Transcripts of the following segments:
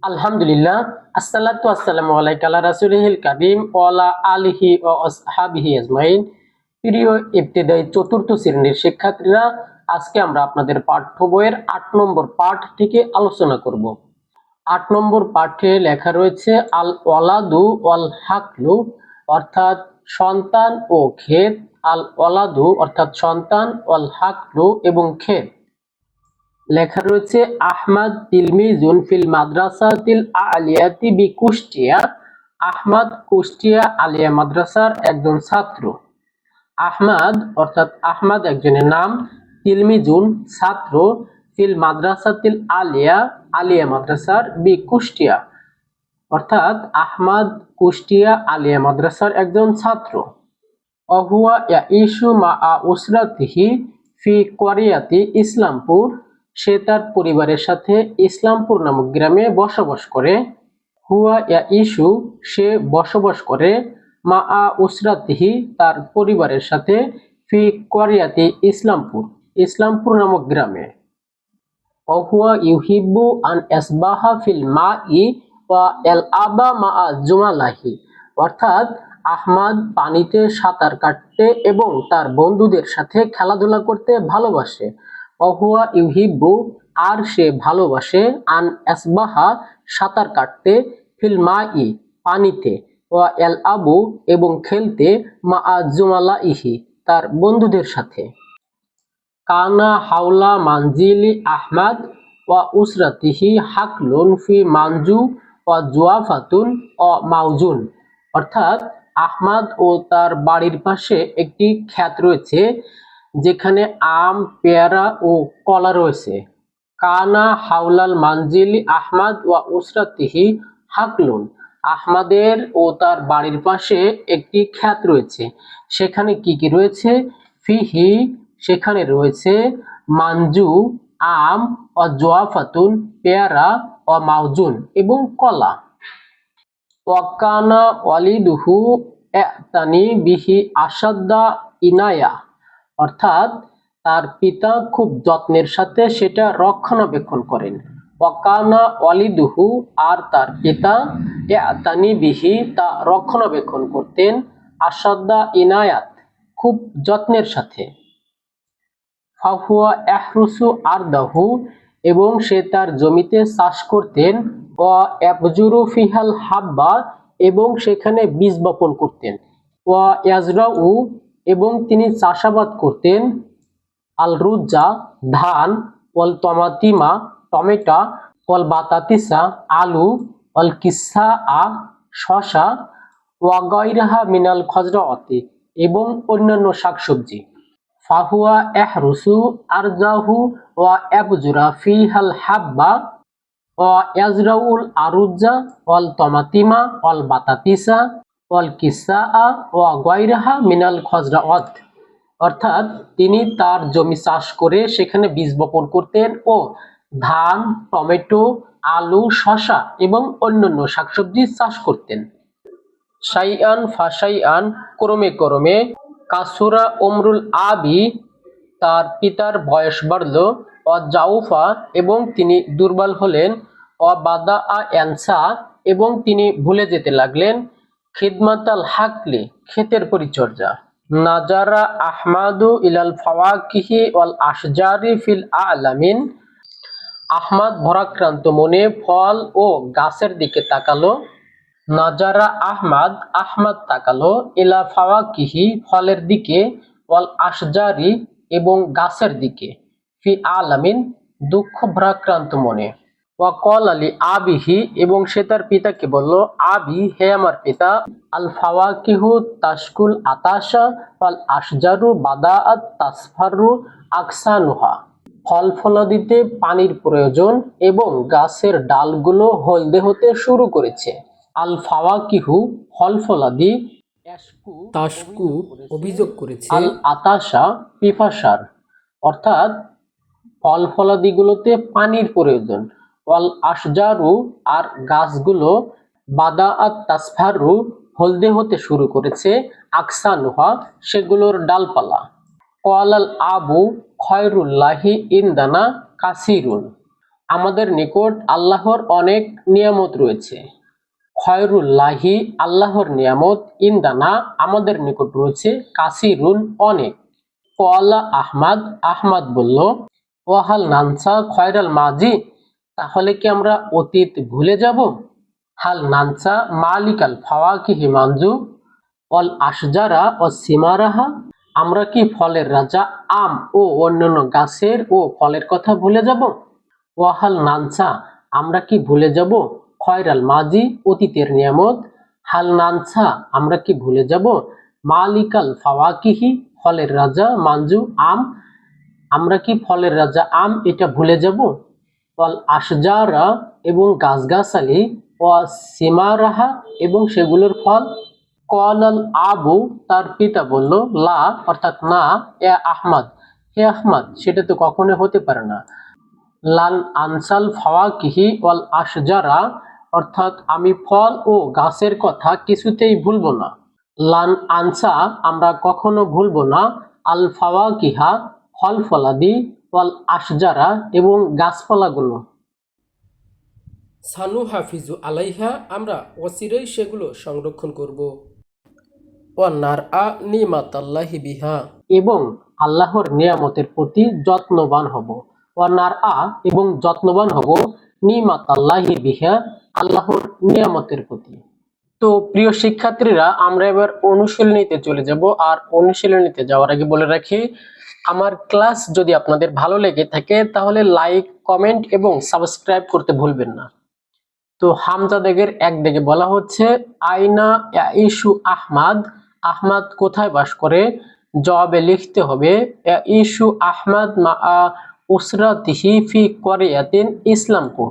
আলহামদুলিল্লাহ, আসসালাতু আসসালামু আলাইকা আলা রাসূলিল কারীম ওয়া আলা আলিহি ওয়া আসহাবিহি আজমাইন। প্রিয় ইবতিদায়ী চতুর্থ শ্রেণীর শিক্ষার্থীরা, আজকে আমরা আপনাদের পাঠ্য বইয়ের ৮ নম্বর পাঠ থেকে আলোচনা করব। ৮ নম্বর পাঠে লেখা রয়েছে আল ওয়ালাদু ওয়াল হাকলু, অর্থাৎ সন্তান ও ক্ষেত। আল ওয়ালাদু অর্থাৎ সন্তান, ওয়াল হাকলু এবং ক্ষেত। লেখা রয়েছে আহমাদ তিলমিজুন ফিল মাদ্রাসাতিল আলিয়াতি বি কুষ্টিয়া। আহমাদ কুষ্টিয়া আলিয়া মাদ্রাসার একজন ছাত্র। আহমাদ অর্থাৎ আহমাদ একজনের নাম, তিলমিজুন ছাত্র, ফিল মাদ্রাসাতিল আলিয়া আলিয়া মাদ্রাসার বি কুষ্টিয়া, অর্থাৎ আহমাদ কুষ্টিয়া আলিয়া মাদ্রাসার একজন ছাত্র। অহুয়া ইয়াইশু মাআ উসরাতিহি ফি কোরিয়াতি ইসলামপুর, সে তার পরিবারের সাথে ইসলামপুর নামক গ্রামে বসবাস করে। হুয়া ইয়াইশু, সে বসবাস করে, মাআ উসরাতিহি, তার পরিবারের সাথে, ফি কোরিয়াতি ইসলামপুর, ইসলামপুর নামক গ্রামে। অহুয়া ইউহিব্বু আন ইয়াসবাহা ফিল মাই ওয়া ইয়ালআবা মাআ জুমালাহি, অর্থাৎ আহমাদ পানিতে সাঁতার কাটতে এবং তার বন্ধুদের সাথে খেলাধুলা করতে ভালোবাসে। অহুয়া ইউহিব্বু, আর সে ভালোবাসে, আন ইয়াসবাহা, সাঁতার কাটতে, ফিল মাই, পানিতে, ওয়া ইয়ালআবু, এবং খেলতে, মাআ জুমালাইহি, তার বন্ধুদের সাথে। কানা হাওলা মানজিলি আহমাদ ওয়া উসরাতিহি হাকলুন ফি মানজু ওয়া জুয়াফাতুন ও মাউজুন, অর্থাৎ আহমাদ ও তার বাড়ির পাশে একটি ক্ষেত রয়েছে যেখানে আম, পেয়ারা ও কলা রয়েছে। কানা হাওলাল মানজিলি আহমাদ ওয়া উসরাতিহি হাকলুন, আহমাদের ও তার বাড়ির পাশে একটি ক্ষেত রয়েছে, সেখানে কি কি রয়েছে? ফিহি, সেখানে রয়েছে, মানজু, আম, ও জোয়াফাতুন, পেয়ারা, ও মাউজুন, এবং কলা। ওয়াকানা ওয়ালিদুহু ইয়াতানি বিহি আসাদ্দা ইনায়া, অর্থাৎ তার পিতা খুব যত্নের সাথে সেটা রক্ষণাবেক্ষণ করেন। ওয়াকানা ওয়ালিদুহু, আর তার পিতা, ইয়াতানি বিহি, তা রক্ষণাবেক্ষণ করতেন, আসাদ্দা ইনায়াত, খুব যত্নের সাথে। ফাহুয়া ইয়াহরুসু আরদাহু, এবং সে তার জমিতে চাষ করতেন। ওয়া ইয়াবজুরু ফিহাল হাব্বা, এবং সেখানে বীজ বপন করতেন। ওয়া ইয়াজরাউ, এবং তিনি চাষাবাদ করতেন। আল রুজ্জা, ধান, ওয়াল তমাতিমা, টমেটো, ওয়াল বাতাতিসা, আলু, ওয়াল কিসসা, শসা, ওয়া গায়রাহা মিনাল খজরাওয়াতি, এবং অন্যান্য শাকসবজি। ফাহুয়া ইয়াহরুসু আরজাহু ওয়া ইয়াবজুরা ফিহাল হাব্বা ওয়া ইয়াজরাউল আরুজ্জা ওয়াল তমাতিমা ওয়াল বাতাতিসা ওয়াল কিসসা ওয়া গায়রাহা মিনাল খজরাওয়াত, অর্থাৎ তিনি তার জমি চাষ করে সেখানে বীজ বপন করতেন ও ধান, টমেটো, আলু, শসা এবং অন্যান্য শাকসবজি চাষ করতেন। শাইআন ফাশাইআন, ক্রমে ক্রমে, কাসুরা উমরুল আবি, তার পিতার বয়স বাড়ল, অজাউফা, এবং তিনি দুর্বল হলেন, অবাদা ইয়ানসা, এবং তিনি ভুলে যেতে লাগলেন, খিদমাতাল হাকলি, ক্ষেতের পরিচর্যা। নাজারা আহমাদু ইলাল ফাওয়াকিহি ওয়াল আশজারি ফিল আলামিন, আহমাদ ভরাক্রান্ত মনে ফল ও গাছের দিকে তাকালো। নাজারা আহমাদ, আহমাদ তাকালো, ইলা ফাওয়াকিহি, ফলের দিকে, ওয়াল আশজারি, এবং গাছের দিকে, ফি আলামিন, দুঃখ ভরাক্রান্ত মনে। ওয়া ক্বালা লি আবিহি, এবং সে তার পিতাকে বলল, আবি, হে আমার পিতা, আল ফাওয়াকিহু তাশকুল আতাশা ওয়াল আশজারু বাদাআত তাসফারু আকসানুহা, ফল ফলাদিতে পানির প্রয়োজন এবং গাছের ডালগুলো হলদে হতে শুরু করেছে। আল ফাওয়াকিহু, ফল ফলাদি, তাশকু, অভিযোগ করেছে, আল আতাশা, পিপাসার, অর্থাৎ ফল ফলাদিগুলোতে পানির প্রয়োজন। ওয়াল আশজারু, আর গাছগুলো, বাদাআত তাসফারু, হলদে হতে শুরু করেছে, আকসানুহা, সেগুলোর ডালপালা। ক্বালাল আবু খয়রুল্লাহি ইনদানা কাসিরুন, আমাদের নিকট আল্লাহর অনেক নিয়ামত রয়েছে। খয়রুল্লাহি আল্লাহর নিয়ামত, ইনদানা আমাদের নিকট রয়েছে, কাসিরুন অনেক। কলা আহমাদ আহমাদ বলল, ওয়াহাল নানসা খয়রাল মাজি তাহলে কি আমরা অতীত ভুলে যাব? হাল নানসা মালিকাল ফাওয়াকিহি মানজু অল আশজারা ও সিমারাহা আমরা কি ফলের রাজা আম ও অন্যান্য গাছের ও ফলের কথা ভুলে যাব? ওয়াহাল নানসা আমরা কি ভুলে যাব খয়রাল মাজি অতীতের নিয়ামত? হাল নানসা আমরা কি ভুলে যাব মালিকাল ফাওয়াকিহি ফলের রাজা মানজু আম আমরা কি ফলের রাজা আম এটা ভুলে যাব? ওয়াল আশজারা এবং গাছগাছালি, ওয়া সিমারাহা এবং সেগুলোর ফল। কলাল আবু তার পিতা বলল, লা অর্থাৎ না, এ আহমদ হে আহমদ সেটা তো কখনো হতে পারে না। লান আনসাল ফাওয়াকিহি ওয়াল আশজারা অর্থাৎ আমি ফল ও গাছের কথা কিছুতেই ভুলবো না। লান আনসা আমরা কখনো ভুলবো না, আল ফাওয়াকিহা ফল ফলাদি, ওয়াল আশজারা এবং গাছপালাগুলো। সানু হাফিজু আলাইহা আমরা অচিরেই সেগুলো সংরক্ষণ করব। ওয়ান্নার আ নিমাতাল্লাহি বিহা এবং আল্লাহর নিয়ামতের প্রতি যত্নবান হব। ওয়ানার আ এবং যত্নবান হব, নিমাত আল্লাহি বিহা আল্লাহর নিয়ামতের প্রতি। তো প্রিয় শিক্ষার্থীরা, আমরা এবার অনুশীলনীতে চলে যাব। আর অনুশীলনীতে যাওয়ার আগে বলে রাখি, আমার ক্লাস যদি আপনাদের ভালো লেগে থাকে তাহলে লাইক, কমেন্ট এবং সাবস্ক্রাইব করতে ভুলবেন না। তো হামজা দাগের এক দিকে বলা হচ্ছে, আইনা ইয়াইশু আহমাদ আহমাদ কোথায় বাস করে? জবাবে লিখতে হবে, ইয়াইশু আহমাদ মা উসরাতিহি ফি করিয়াতিন ইসলামপুর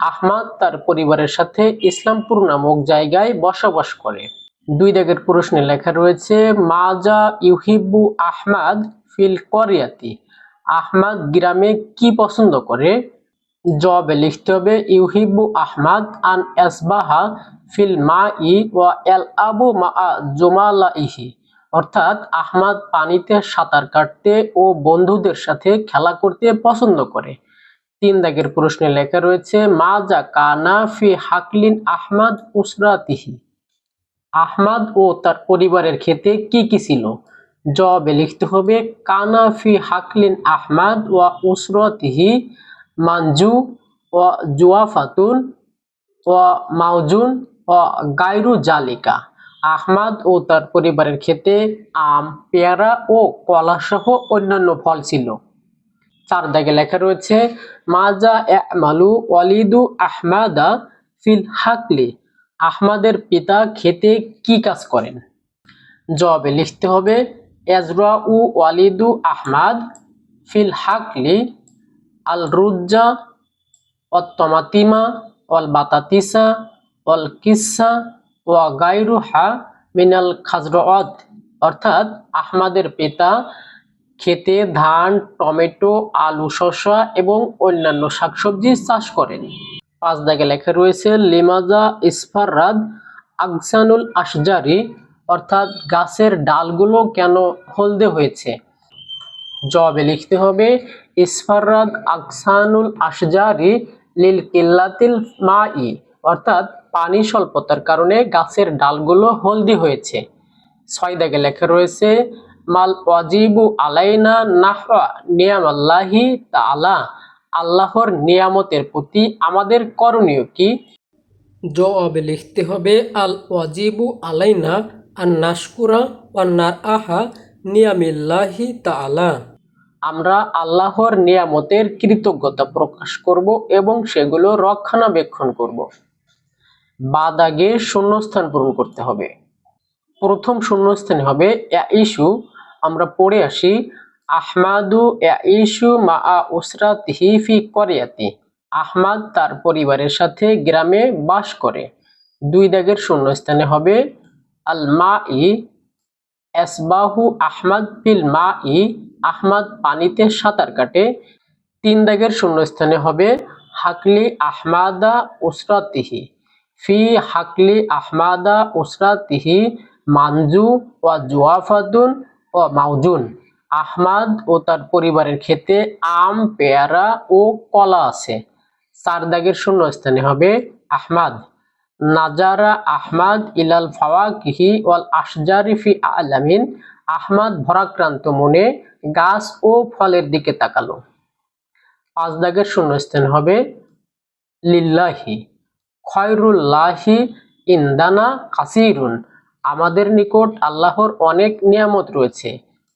আহমাদ তার পরিবারের সাথে ইসলামপুর নামক জায়গায় বসবাস করে। দুই দাগের প্রশ্নে লেখা রয়েছে, মাজা ইউহিব্বু আহমাদ ফিল করিয়াতি আহমাদ গ্রামে কি পছন্দ করে? জবাবে লিখতে হবে, ইউহিব্বু আহমাদ আন ইয়াসবাহা ফিল মাই ওয়া ইয়ালআবু মাআ জুমালাইহি অর্থাৎ আহমাদ পানিতে সাঁতার কাটতে ও বন্ধুদের সাথে খেলা করতে পছন্দ করে। তিন দাগের প্রশ্নে লেখা রয়েছে, মাজা কানা ফি হাকলিন আহমাদ উসরাতিহি আহমাদ ও তার পরিবারের ক্ষেতে কি কি ছিল? জবাবে লিখতে হবে, কানা ফি হাকলিন আহমাদ ওয়া উসরাতিহি মানজু ওয়া জুয়াফাতুন ওয়া মাউজুন ওয়া গায়রু জালিকা আহমাদ ও তার পরিবারের ক্ষেতে আম, পেয়ারা ও কলা সহ অন্যান্য ফল ছিল। চার দাগে লেখা রয়েছে, মাজা ইয়ামালু ওয়ালিদু আহমাদা ফিল হাকলি আহমাদের পিতা ক্ষেতে কি কাজ করেন? জবাবে লিখতে হবে, ইয়াজরাউ ওয়ালিদু আহমাদ ফিল হাকলি আল রুজ্জা ওয়াত তমাতিমা ওয়াল বাতাতিসা ওয়াল কিসা ওয়া গায়রুহা মিনাল খাজরাত অর্থাৎ আহমাদের পিতা ক্ষেতে ধান, টমেটো, আলু, শসা এবং অন্যান্য শাকসবজি চাষ করেন। পাঁচ দাগে লেখা রয়েছে, লিমাজা ইসফাররাদ আগসানুল আশজারি অর্থাৎ গাছের ডালগুলো কেন হলদে হয়েছে? জবাবে লিখতে হবে, ইসফাররাদ আগসানুল আশজারি লিল কিল্লাতিল মাই অর্থাৎ পানি স্বল্পতার কারণে গাছের ডালগুলো হলদি হয়েছে। ছয় দাগে লেখা রয়েছে, মাল ওয়াজিবু আলাইনা নাহওয়া নিয়ামাল্লাহি তাআলা আল্লাহর নিয়ামতের প্রতি আমাদের করণীয় কি? জবাবে লিখতে হবে, আল ওয়াজিবু আলাইনা আন নাশকুরা ওয়ান্নার আহা নিয়ামিল্লাহি তাআলা আমরা আল্লাহর নিয়ামতের কৃতজ্ঞতা প্রকাশ করব এবং সেগুলো রক্ষণাবেক্ষণ করব। বা দাগে শূন্যস্থান পূরণ করতে হবে। প্রথম শূন্যস্থানে হবে ইয়াইশু, আমরা পড়ে আসি, আহমাদু ইয়াইশু মাআ উসরাতিহি ফি করিয়াতি আহমাদ তার পরিবারের সাথে গ্রামে বাস করে। দুই দাগের শূন্যস্থানে হবে আল মাই ইয়াসবাহু আহমাদ ফিল মাই আহমাদ পানিতে সাঁতার কাটে। তিন দাগের শূন্যস্থানে হবে হাকলি আহমাদা উসরাতিহি ফি হাকলি আহমাদা উসরাতিহি মানজু ওয়া জুয়াফাতুন ওয়া মাউজুন আহমাদ ও তার পরিবারের ক্ষেতে আম, পেয়ারা ও কলা আছে। 4 দাগের শূন্যস্থানে হবে আহমাদ। নাজারা আহমাদ ইলাল ফাওয়াকিহি ওয়াল আশজারি ফি আলামিন। আহমাদ ভরাক্রান্ত মনে গাছ ও ফলের দিকে তাকালো। 5 দাগের শূন্যস্থান হবে লিল্লাহি। খয়রুল্লাহি ইনদানা কাসিরুন। আমাদের নিকট আল্লাহর অনেক নিয়ামত রয়েছে।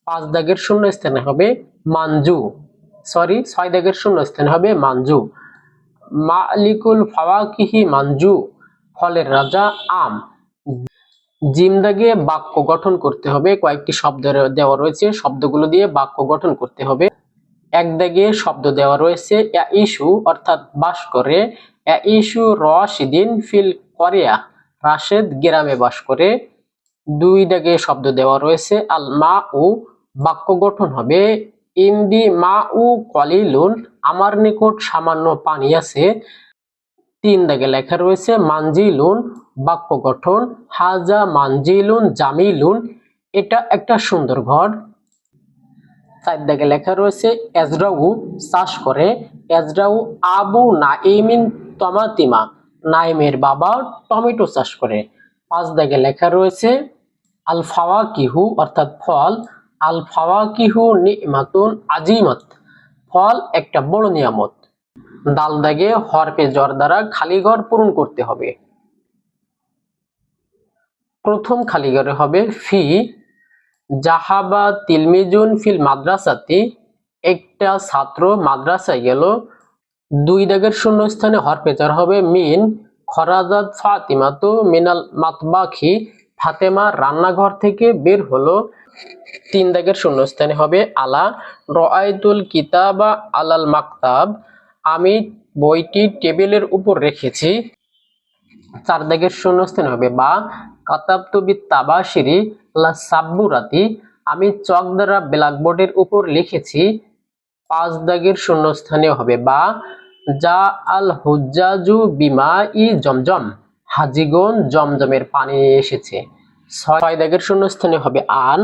5 দাগের শূন্যস্থানে হবে মানজু। 6 দাগের শূন্যস্থানে হবে মানজু। মালিকুল ফাওয়াকিহি মানজু। ফলের রাজা আম। জিম দাগে বাক্য গঠন করতে হবে। কয়েকটি শব্দ দেওয়া রয়েছে, শব্দগুলো দিয়ে বাক্য গঠন করতে হবে। 1 দাগে শব্দ দেওয়া রয়েছে ইয়াইশু অর্থাৎ বাস করে। ইয়াইশু রাশিদিন ফিল করিয়া। রাশেদ গ্রামে বাস করে। 2 দাগে শব্দ দেওয়া রয়েছে আল মা উ। বাক্য গঠন হবে ইন্দি মা উ কলিলুন। আমার নিকট সামান্য পানি আছে। 3 দাগে লেখা রয়েছে মানজিলুন। বাক্য গঠন হাজা মানজিলুন জামিলুন। এটা একটা সুন্দর ঘর। 4 দাগে লেখা রয়েছে এজরাউ চাষ করে। এজরাউ আবু নাইমিন তমাতিমা। নাইমের বাবা টমেটো চাষ করে। 5 দাগে লেখা রয়েছে আল ফাওয়াকিহু অর্থাৎ ফল। আল ফাওয়াকিহু নিমাতুন আজিমাত। ফল একটা বড় নিয়ামত। দাল দাগে হরফে জর দ্বারা খালি ঘর পূরণ করতে হবে। প্রথম খালি ঘরে হবে ফি। জাহাবা তিলমিজুন ফিল মাদ্রাসাতি। একটা ছাত্র মাদ্রাসায় গেল। 2 দাগের শূন্যস্থানে হরফে জর হবে মিন। খরাজাত ফাতিমাতু মিনাল মাতবাখি। ফাতেমা রান্নাঘর থেকে বের হলো। 3 দাগের শূন্যস্থানে হবে আলা। রাআইতুল কিতাবা আলাল মাকতাব। আমি বইটি টেবিলের উপর রেখেছি। 4 দাগের শূন্যস্থানে হবে বা। কাতাবতু বিত তাবাশিরি লা সাব্বুরাতি। আমি চক দ্বারা ব্ল্যাকবোর্ডের উপর লিখেছি। 5 দাগের শূন্যস্থানে হবে বা। যা আল হুজ্জাজু বিমা ই জমজম। হাজিগণ জমজমের পানি নিয়ে এসেছে। 6 দাগের শূন্যস্থানে হবে আন।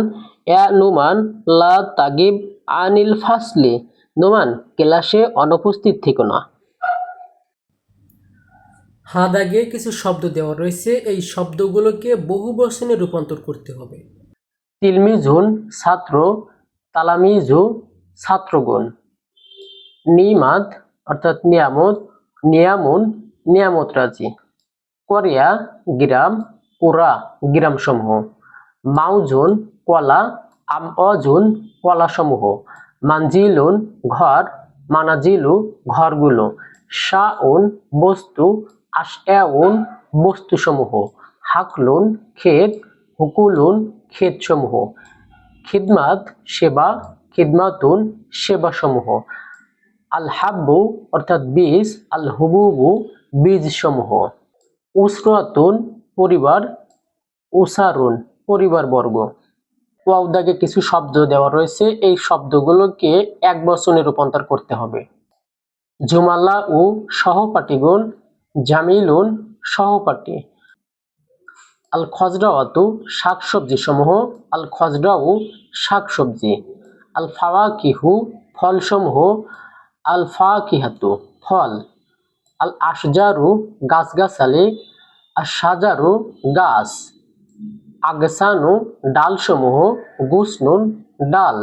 ইয়া নুমান লা তাগিব আনিল ফাসলি। নুমান ক্লাসে অনুপস্থিত থেকো না। হা দাগে কিছু শব্দ দেওয়া রয়েছে, এই শব্দগুলোকে বহুবচনে রূপান্তর করতে হবে। তিলমিজুন ছাত্র। তালামিজু ছাত্রগণ। নিমাত অর্থাৎ নিয়ামত। নিয়ামুন নিয়ামত রাজি। করিয়া গ্রাম। কুরা গ্রাম সমূহ। মাউজুন কলা। আমঅজুন কলা সমূহ। মানজিলুন ঘর। মানাজিলু ঘরগুলো। শাউন বস্তু। আশয়াউন বস্তু সমূহ। হাকলুন ক্ষেত। হুকুলুন ক্ষেত সমূহ। খিদমাত সেবা। খিদমাতুন সেবা সমূহ। আল হাব্বু অর্থাৎ বীজ। আল হুবুবু বীজ সমূহ। উসরাতুন পরিবার। উসারুন পরিবার বর্গ। ওয়াও দাগে কিছু শব্দ দেওয়া রয়েছে, এই শব্দগুলোকে এক বচনে রূপান্তর করতে হবে। জুমালা ও সহপাঠীগণ। জামিলুন সহপাঠী। আল খজরাওয়াতু শাকসবজি সমূহ। আল খজরাউ শাকসবজি। আল ফাওয়াকিহু ফল সমূহ। আল ফাকিহাতু ফল। আল আশজারু গাছগাছালি। আশ-শাজারু গাছ। আগসানু ডাল সমূহ। গুসনুন ডাল।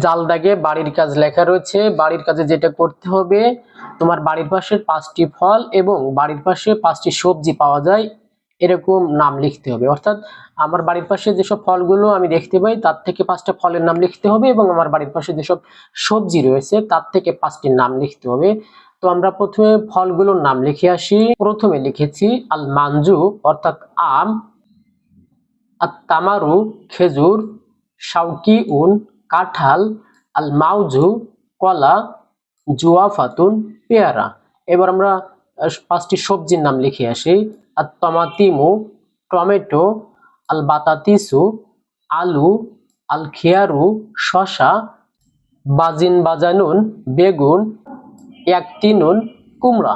জাল দাগে বাড়ির কাজ লেখা রয়েছে। বাড়ির কাজে যেটা করতে হবে, তোমার বাড়ির পাশে 5টি ফল এবং বাড়ির পাশে 5টি সবজি পাওয়া যায় এরকম নাম লিখতে হবে। অর্থাৎ আমার বাড়ির পাশে যেসব ফলগুলো আমি দেখতে পাই তার থেকে 5টা ফলের নাম লিখতে হবে এবং আমার বাড়ির পাশে যেসব সবজি রয়েছে তার থেকে 5টির নাম লিখতে হবে। তো আমরা প্রথমে ফলগুলোর নাম লিখে আসি। প্রথমে লিখেছি আল মানজু অর্থাৎ আম। আত তামারু খেজুর। শাউকিউন কাঁঠাল। আল মাউজু কলা। জুয়াফাতুন পেয়ারা। এবার আমরা 5টি সবজির নাম লিখে আসি। আত তমাতিমু টমেটো। আল বাতাতিসু আলু। আল খিয়ারু শসা। বাজিন বাজানুন বেগুন। একটিনুন কুমড়া।